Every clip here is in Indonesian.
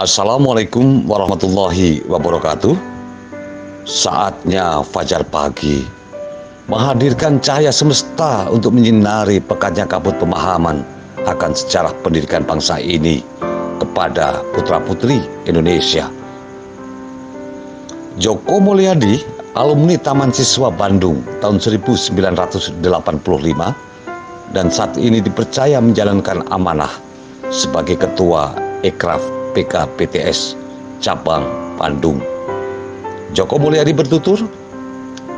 Assalamualaikum warahmatullahi wabarakatuh. Saatnya fajar pagi menghadirkan cahaya semesta untuk menyinari pekatnya kabut pemahaman akan sejarah pendidikan bangsa ini kepada putra-putri Indonesia. Joko Mulyadi, alumni Taman Siswa Bandung tahun 1985 dan saat ini dipercaya menjalankan amanah sebagai Ketua Ekraf PKPTS Cabang Bandung. Joko Mulyadi bertutur,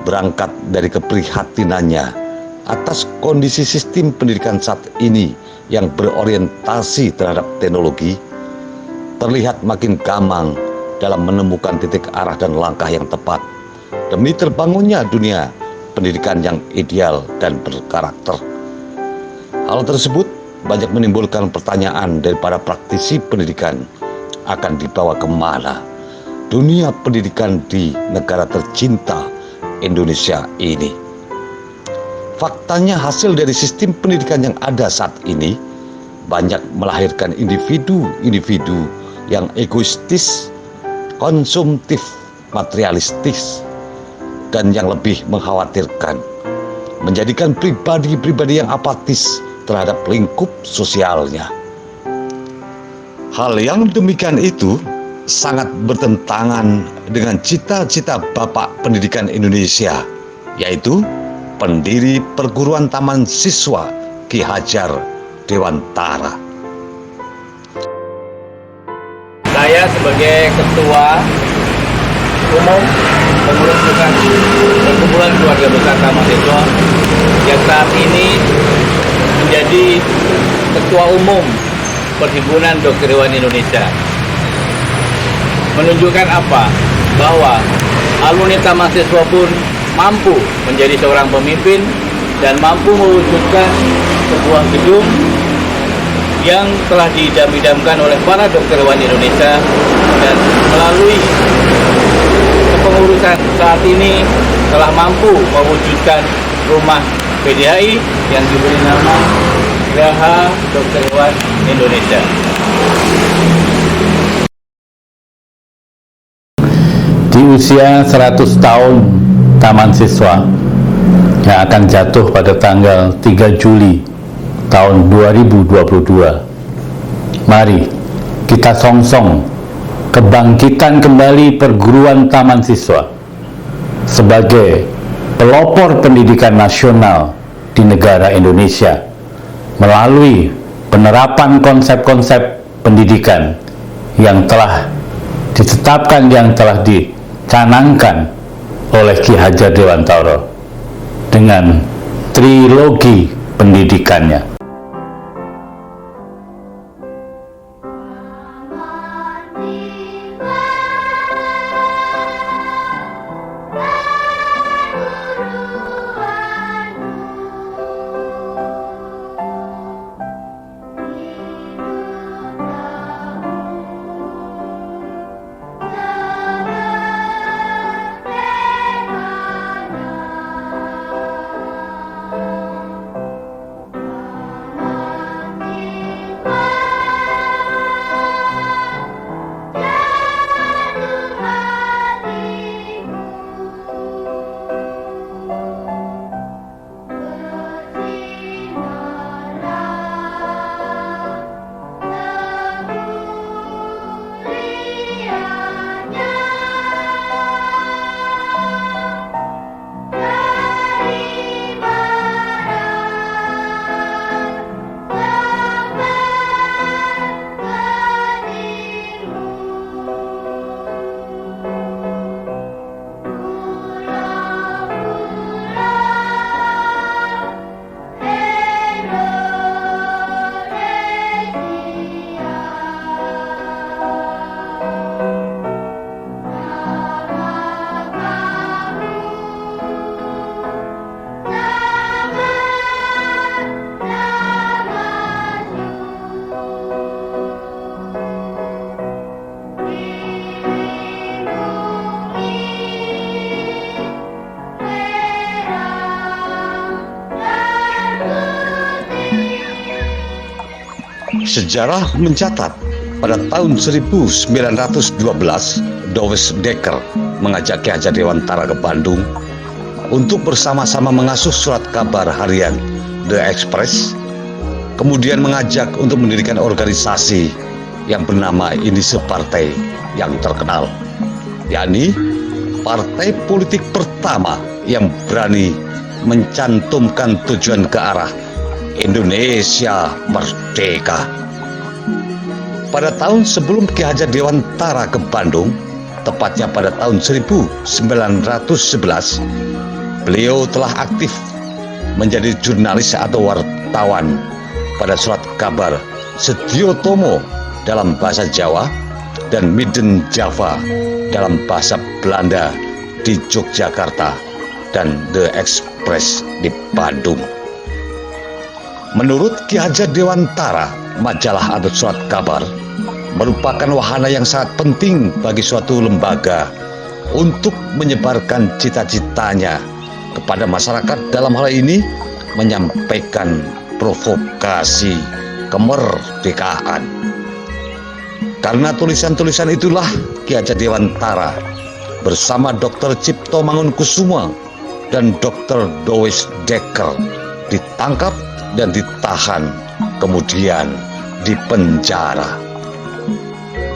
berangkat dari keprihatinannya atas kondisi sistem pendidikan saat ini yang berorientasi terhadap teknologi, terlihat makin gamang dalam menemukan titik arah dan langkah yang tepat demi terbangunnya dunia pendidikan yang ideal dan berkarakter. Hal tersebut banyak menimbulkan pertanyaan dari para praktisi pendidikan, akan dibawa kemana dunia pendidikan di negara tercinta Indonesia ini. Faktanya hasil dari sistem pendidikan yang ada saat ini banyak melahirkan individu-individu yang egoistis, konsumtif, materialistis, dan yang lebih mengkhawatirkan, menjadikan pribadi-pribadi yang apatis terhadap lingkup sosialnya. Hal yang demikian itu sangat bertentangan dengan cita-cita Bapak Pendidikan Indonesia, yaitu pendiri Perguruan Taman Siswa Ki Hajar Dewantara. Saya sebagai Ketua Umum Pengurus Besar Perkumpulan Keluarga Besar Taman Siswa yang saat ini menjadi Ketua Umum Perhimpunan Dokter Hewan Indonesia, menunjukkan apa? Bahwa alumni Taman Siswa pun mampu menjadi seorang pemimpin dan mampu mewujudkan sebuah gedung yang telah diidam-idamkan oleh para dokter hewan Indonesia, dan melalui kepengurusan saat ini telah mampu mewujudkan rumah PDHI yang diberi nama Geraha Dokter Hewan Indonesia. Di usia 100 tahun Taman Siswa yang akan jatuh pada tanggal 3 Juli tahun 2022, mari kita songsong kebangkitan kembali perguruan Taman Siswa sebagai pelopor pendidikan nasional di negara Indonesia melalui penerapan konsep-konsep pendidikan yang telah ditetapkan, yang telah dicanangkan oleh Ki Hajar Dewantara dengan trilogi pendidikannya. Sejarah mencatat pada tahun 1912, Douwes Dekker mengajak Ki Hajar Dewantara ke Bandung untuk bersama-sama mengasuh surat kabar harian The Express, kemudian mengajak untuk mendirikan organisasi yang bernama Inisial Partai yang terkenal, yakni partai politik pertama yang berani mencantumkan tujuan ke arah Indonesia merdeka. Pada tahun sebelum Ki Hajar Dewantara ke Bandung, tepatnya pada tahun 1911, beliau telah aktif menjadi jurnalis atau wartawan pada surat kabar Setiotomo dalam bahasa Jawa dan Midden Java dalam bahasa Belanda di Yogyakarta dan The Express di Bandung. Menurut Ki Hajar Dewantara, majalah atau surat kabar merupakan wahana yang sangat penting bagi suatu lembaga untuk menyebarkan cita-citanya kepada masyarakat, dalam hal ini menyampaikan provokasi kemerdekaan. Karena tulisan-tulisan itulah Ki Hajar Dewantara bersama Dr. Cipto Mangunkusumo dan Dr. Douwes Dekker ditangkap dan ditahan, kemudian dipenjara.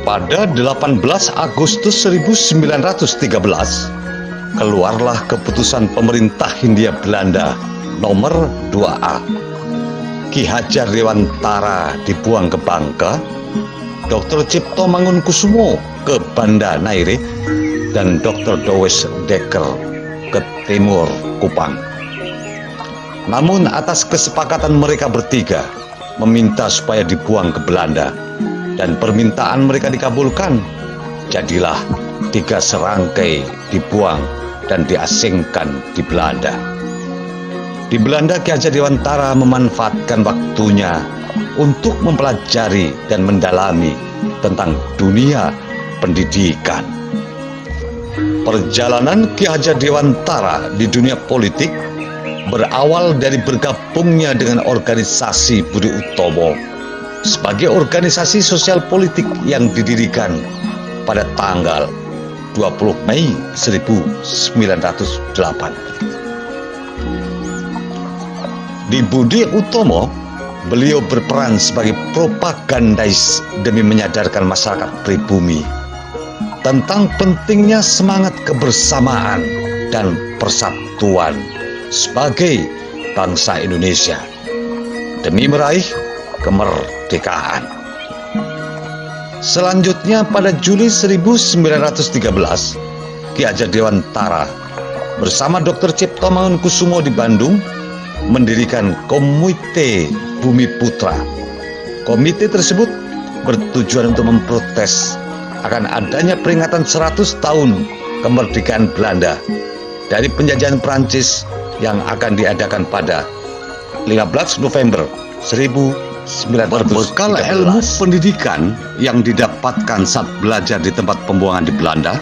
Pada 18 Agustus 1913, keluarlah keputusan pemerintah Hindia Belanda nomor 2A. Ki Hajar Dewantara dibuang ke Bangka, Dr. Cipto Mangunkusumo ke Banda Neira, dan Dr. Douwes Dekker ke Timur Kupang. Namun atas kesepakatan mereka bertiga meminta supaya dibuang ke Belanda, dan permintaan mereka dikabulkan. Jadilah 3 serangkai dibuang dan diasingkan di Belanda. Di Belanda, Ki Hajar Dewantara memanfaatkan waktunya untuk mempelajari dan mendalami tentang dunia pendidikan. Perjalanan Ki Hajar Dewantara di dunia politik berawal dari bergabungnya dengan organisasi Budi Utomo sebagai organisasi sosial politik yang didirikan pada tanggal 20 Mei 1908. Di Budi Utomo, beliau berperan sebagai propagandais demi menyadarkan masyarakat pribumi tentang pentingnya semangat kebersamaan dan persatuan sebagai bangsa Indonesia demi meraih kemerdekaan. Selanjutnya pada Juli 1913, Ki Hajar Dewantara bersama Dr. Cipto Mangunkusumo di Bandung mendirikan Komite Bumi Putra. Komite tersebut bertujuan untuk memprotes akan adanya peringatan 100 tahun kemerdekaan Belanda dari penjajahan Prancis yang akan diadakan pada 15 November 1913. Berbekal ilmu pendidikan yang didapatkan saat belajar di tempat pembuangan di Belanda,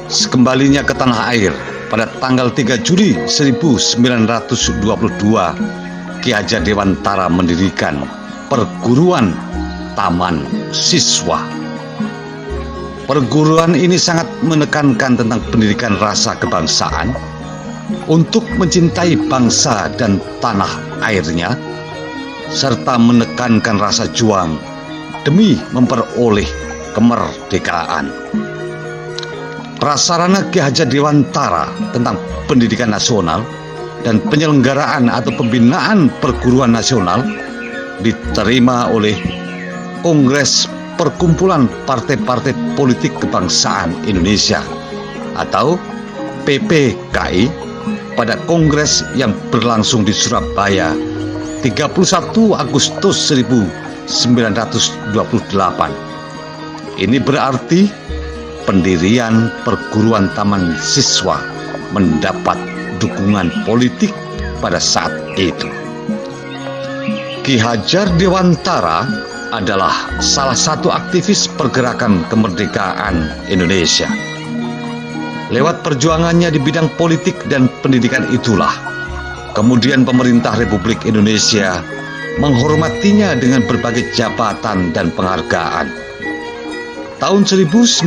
sekembalinya ke tanah air pada tanggal 3 Juli 1922, Ki Hajar Dewantara mendirikan perguruan Taman Siswa. Perguruan ini sangat menekankan tentang pendidikan rasa kebangsaan untuk mencintai bangsa dan tanah airnya, serta menekankan rasa juang demi memperoleh kemerdekaan. Prasarana Ki Hajar Dewantara tentang pendidikan nasional dan penyelenggaraan atau pembinaan perguruan nasional diterima oleh Kongres Perkumpulan Partai-Partai Politik Kebangsaan Indonesia atau PPKI pada kongres yang berlangsung di Surabaya 31 Agustus 1928. Ini berarti pendirian perguruan Taman Siswa mendapat dukungan politik pada saat itu. Ki Hajar Dewantara adalah salah satu aktivis pergerakan kemerdekaan Indonesia. Lewat perjuangannya di bidang politik dan pendidikan itulah kemudian pemerintah Republik Indonesia menghormatinya dengan berbagai jabatan dan penghargaan Tahun 1950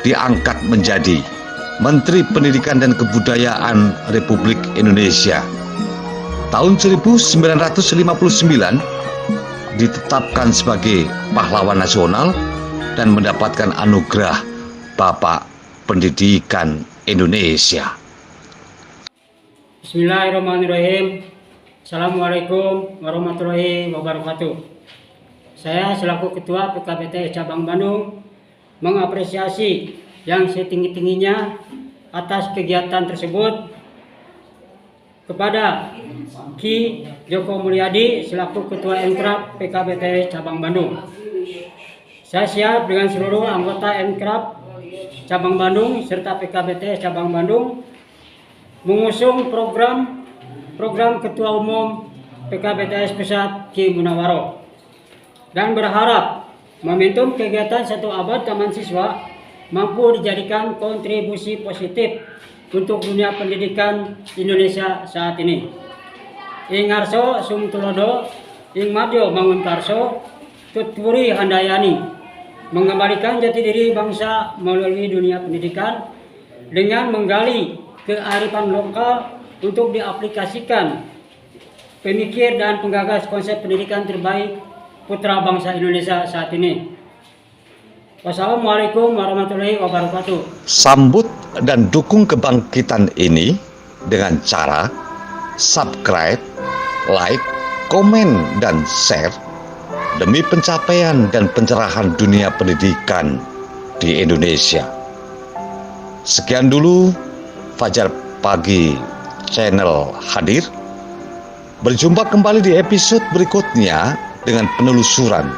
diangkat menjadi Menteri Pendidikan dan Kebudayaan Republik Indonesia. Tahun 1959 ditetapkan sebagai pahlawan nasional dan mendapatkan anugerah Bapak Pendidikan Indonesia. Bismillahirrahmanirrahim. Assalamualaikum warahmatullahi wabarakatuh. Saya selaku Ketua PKBT Cabang Bandung mengapresiasi yang setinggi-tingginya atas kegiatan tersebut kepada Ki Joko Mulyadi selaku Ketua Enkrab PKBT Cabang Bandung. Saya siap dengan seluruh anggota Enkrab Cabang Bandung serta PKBT Cabang Bandung mengusung program Ketua Umum PKBTS Pusat Ki Munawaro dan berharap momentum kegiatan 1 abad Taman Siswa mampu dijadikan kontribusi positif untuk dunia pendidikan Indonesia saat ini. Ing arso sum tulodo, ing madyo mangunkarso, tuturi handayani, mengembalikan jati diri bangsa melalui dunia pendidikan dengan menggali kearifan lokal untuk diaplikasikan pemikir dan penggagas konsep pendidikan terbaik putra bangsa Indonesia saat ini. Wassalamualaikum warahmatullahi wabarakatuh. Sambut dan dukung kebangkitan ini dengan cara subscribe, like, komen, dan share demi pencapaian dan pencerahan dunia pendidikan di Indonesia. Sekian dulu Fajar Pagi Channel hadir. Berjumpa kembali di episode berikutnya dengan penelusuran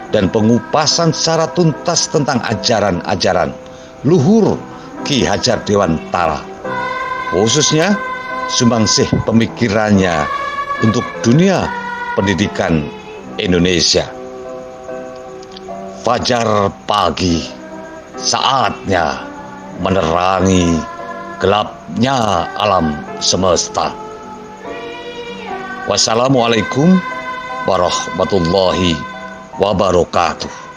dan pengupasan secara tuntas tentang ajaran-ajaran luhur Ki Hajar Dewantara, khususnya sumbangsih pemikirannya untuk dunia pendidikan Indonesia. Fajar Pagi, saatnya menerangi gelapnya alam semesta. Wassalamualaikum warahmatullahi wabarakatuh.